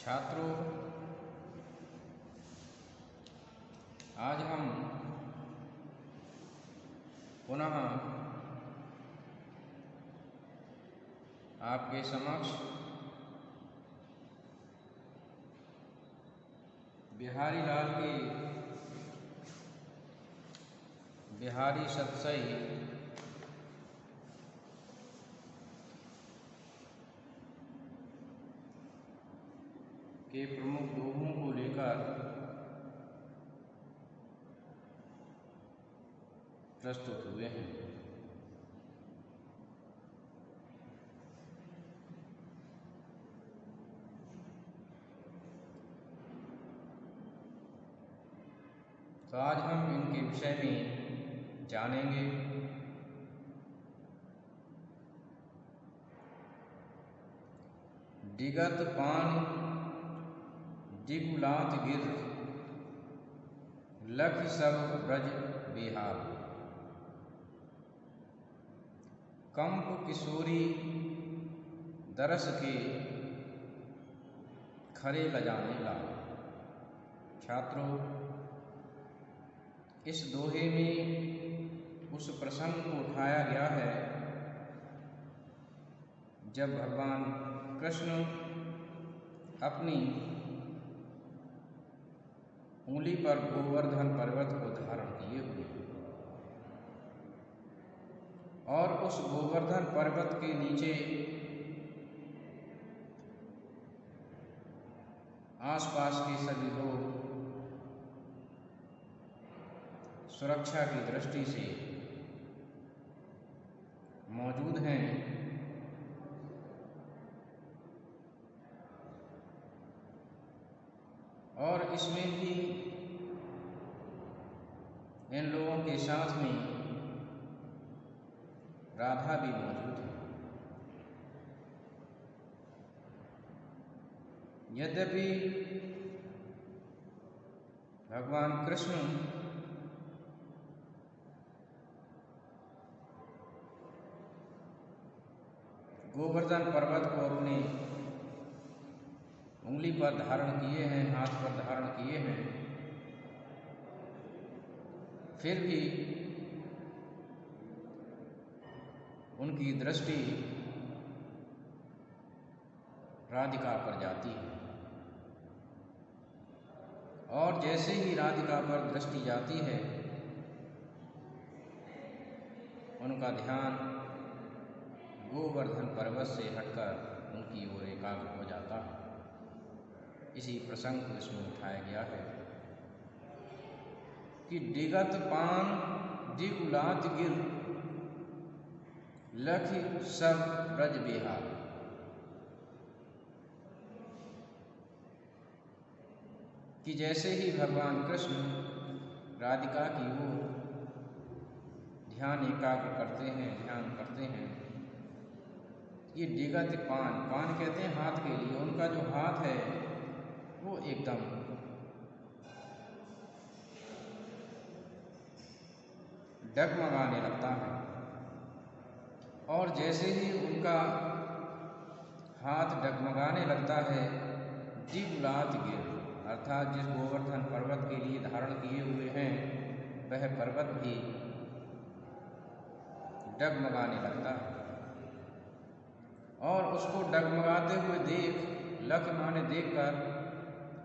छात्रों, आज हम पुनः आपके समक्ष बिहारी लाल के बिहारी सतसई के प्रमुख दोहों को लेकर प्रस्तुत हुए हैं। तो आज हम इनके विषय में जानेंगे। दिगत पान दिगुलात गिर, लख सब ब्रज बिहार। कंप किशोरी दरस के खरे लजाने लाल। छात्रों, इस दोहे में उस प्रसंग को उठाया गया है जब भगवान कृष्ण अपनी उंगली पर गोवर्धन पर्वत को धारण किए हुए और उस गोवर्धन पर्वत के नीचे आसपास के सभी लोग सुरक्षा की दृष्टि से मौजूद हैं। और इसमें भी इन लोगों के साथ में राधा भी मौजूद है। यद्यपि भगवान कृष्ण गोवर्धन पर्वत को अपने उंगली पर धारण किए हैं, हाथ पर धारण किए हैं, फिर भी उनकी दृष्टि राधिका पर जाती है। और जैसे ही राधिका पर दृष्टि जाती है, उनका ध्यान गोवर्धन पर्वत से हटकर उनकी ओर एकाग्र हो जाता है। इसी प्रसंग को इसमें उठाया गया है कि दिगत पान दिगुलात गिर, लख सब ब्रज बिहार। कि जैसे ही भगवान कृष्ण राधिका की ओर ध्यान एकाग्र करते हैं, ध्यान करते हैं, ये दिगत पान, पान कहते हैं हाथ के लिए, उनका जो हाथ है वो एकदम डगमगाने लगता है। और जैसे ही उनका हाथ डगमगाने लगता है, दिगुलात गिर, अर्थात जिस गोवर्धन पर्वत के लिए धारण किए हुए हैं वह पर्वत भी डगमगाने लगता है। और उसको डगमगाते हुए देख, लख माने देखकर,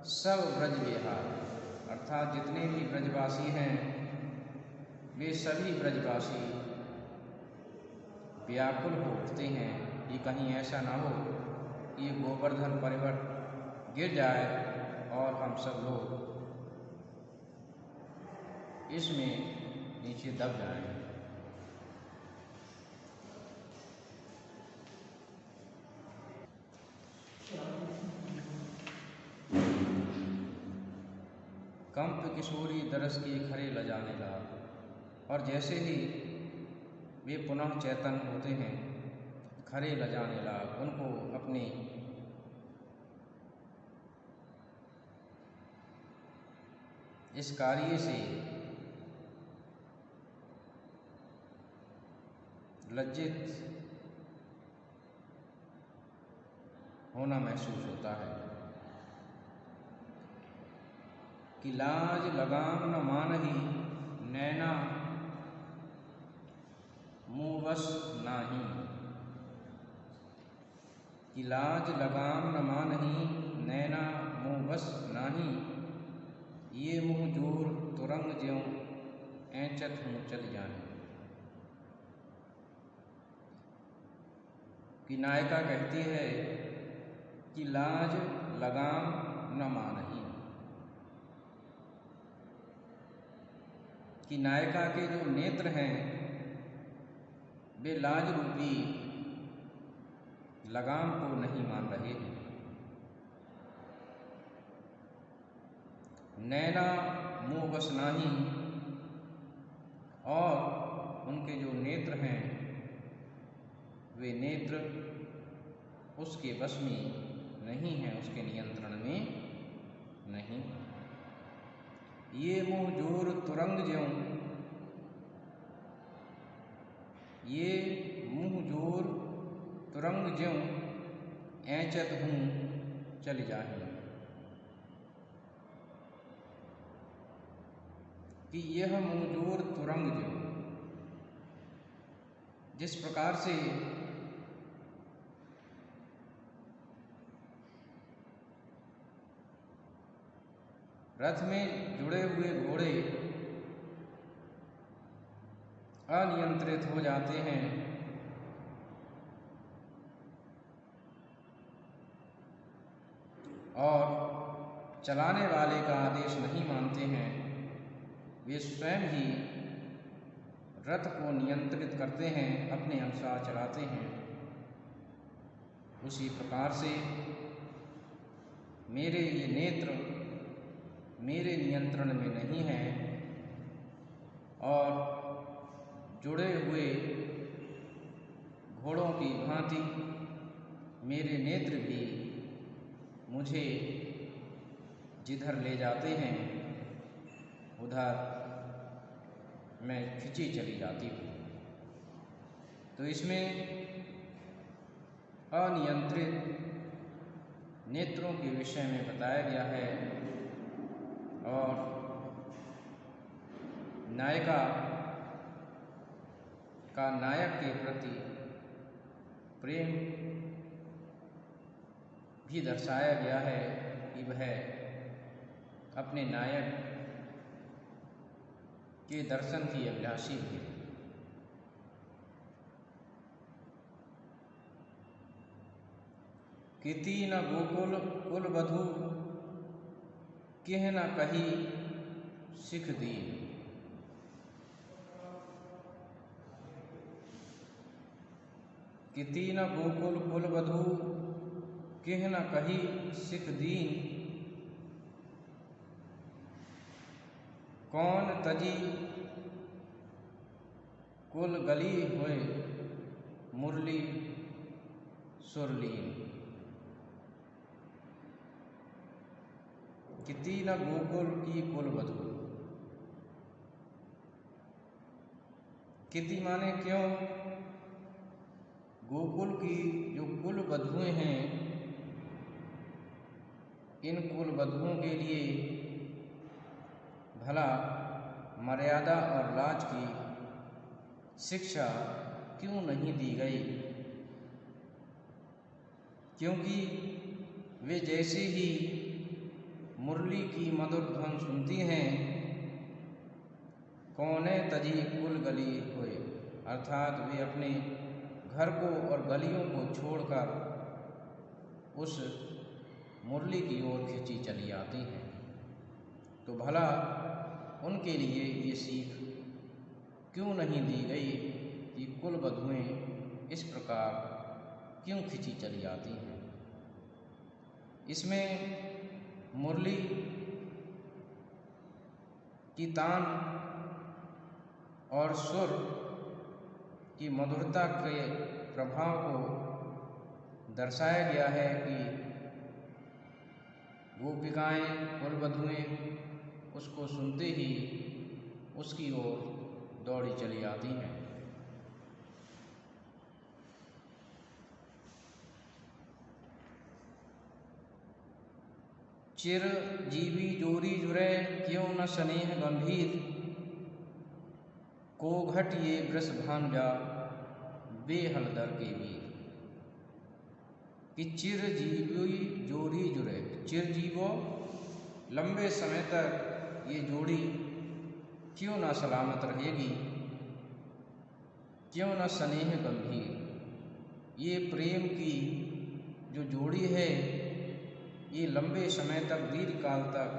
सब ब्रज बिहार, अर्थात जितने भी ब्रजवासी हैं वे सभी ब्रजवासी व्याकुल हो उठते हैं कि कहीं ऐसा ना हो कि ये गोवर्धन पर्वत गिर जाए और हम सब लोग इसमें नीचे दब जाएं। कंप किशोरी दरस के खरे लजाने लाल। और जैसे ही वे पुनः चैतन होते हैं, खरे लजाने लाल, उनको अपने इस कार्य से लज्जित होना महसूस होता है। कि लाज लगाम न मानही नैना मुँह बस नाही। कि लाज लगाम न मानही नैना मुँह बस नाही। ये मुँह जोर तुरंग ज्यों ऐंचत हूँ चल जाने। कि नायिका कहती है कि लाज लगाम न मानही, कि नायिका के जो नेत्र हैं वे लाज रूपी लगाम को नहीं मान रहे हैं। नैना मुँह बस नाही, और उनके जो नेत्र हैं वे नेत्र उसके वश में नहीं हैं, उसके नियंत्रण में नहीं। ये मुँह जोर तुरंग ज्यों, ये मुँह जोर तुरंग ज्यों ऐंचत हूँ चल जाही। कि यह मुँह जोर तुरंग ज्यों, जिस प्रकार से रथ में जुड़े हुए घोड़े अनियंत्रित हो जाते हैं और चलाने वाले का आदेश नहीं मानते हैं, वे स्वयं ही रथ को नियंत्रित करते हैं, अपने अनुसार चलाते हैं। उसी प्रकार से मेरे ये नेत्र मेरे नियंत्रण में नहीं हैं और जुड़े हुए घोड़ों की भांति मेरे नेत्र भी मुझे जिधर ले जाते हैं उधर मैं खिंची चली जाती हूँ। तो इसमें अनियंत्रित नेत्रों के विषय में बताया गया है और नायिका का नायक के प्रति प्रेम भी दर्शाया गया है कि वह अपने नायक के दर्शन की अभिलाषी है। किति न गोकुल कुल वधू किह न कही सिख दीन। किति न गोकुल कुल वधू किह न कही सिख दीन। कौन तजी कुल गली हुए मुरली सुरलीन। किति न गोकुल की कुल वधू, किति माने क्यों, गोकुल की जो कुल वधुएं हैं इन कुल वधुओं के लिए भला मर्यादा और लाज की शिक्षा क्यों नहीं दी गई। क्योंकि वे जैसे ही मुरली की मधुर ध्वन सुनती हैं कौने तजी कुल गली हुए, अर्थात वे अपने घर को और गलियों को छोड़कर उस मुरली की ओर खिंची चली आती हैं। तो भला उनके लिए ये सीख क्यों नहीं दी गई कि कुल वधुएं इस प्रकार क्यों खिंची चली आती हैं। इसमें मुरली की तान और सुर की मधुरता के प्रभाव को दर्शाया गया है कि गोपिकाएं कुल वधुएं उसको सुनते ही उसकी ओर दौड़ी चली आती हैं। चिर जीवी जोरी जुरे क्यों न स्नेह गंभीर, को घट ये वृष भांजा बेहलदर के वीर। कि चिर जीवी जोरी जुरे, चिर जीवो लंबे समय तक ये जोड़ी क्यों ना सलामत रहेगी, क्यों न स्नेह गंभीर, ये प्रेम की जो जोड़ी है ये लंबे समय तक दीर्घ काल तक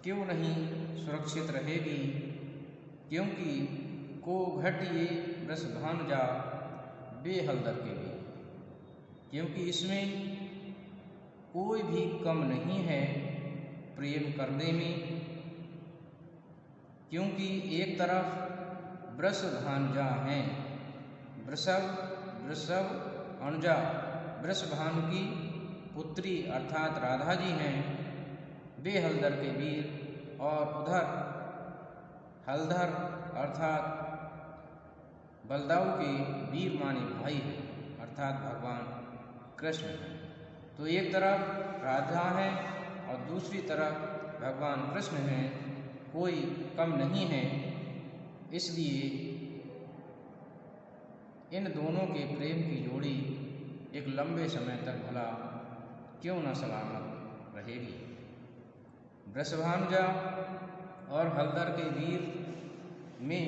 क्यों नहीं सुरक्षित रहेगी, क्योंकि को घट ये वृष भांजा बेहलदर के भी, क्योंकि इसमें कोई भी कम नहीं है प्रेम करने में। क्योंकि एक तरफ वृष भांजा हैं, वृषभ अनुजा वृषभानु की पुत्री अर्थात राधा जी हैं, बेहलदर के वीर, और उधर हलधर अर्थात बलदाऊ के वीर माने भाई हैं अर्थात भगवान कृष्ण हैं। तो एक तरफ राधा है और दूसरी तरफ भगवान कृष्ण हैं, कोई कम नहीं है। इसलिए इन दोनों के प्रेम की जोड़ी एक लंबे समय तक भला क्यों न सलामत रहेगी। वृषभानुजा और हलधर के वीर में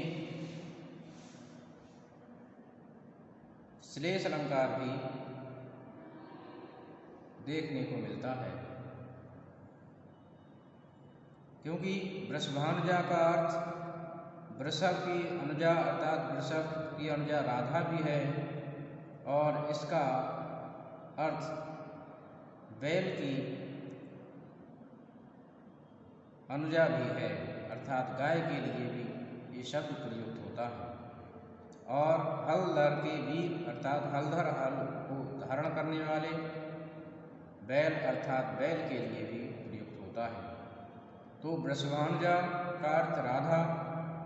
श्लेष अलंकार भी देखने को मिलता है, क्योंकि वृषभानुजा का अर्थ वृषभ की अनुजा अर्थात वृषभ की अनुजा राधा भी है, और इसका अर्थ बैल की अनुजा भी है अर्थात गाय के लिए भी ये शब्द प्रयुक्त होता है। और हलधर के वीर अर्थात हलधर हल को धारण करने वाले, बैल अर्थात बैल के लिए भी प्रयुक्त होता है। तो वृषभानुजा का अर्थ राधा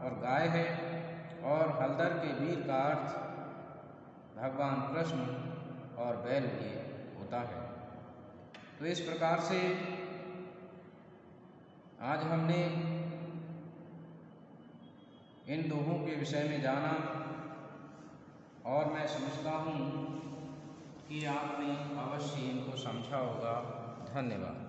और गाय है, और हलधर के वीर का अर्थ भगवान कृष्ण और बैल भी होता है। तो इस प्रकार से आज हमने इन दोहों के विषय में जाना, और मैं समझता हूँ कि आपने अवश्य इनको समझा होगा। धन्यवाद।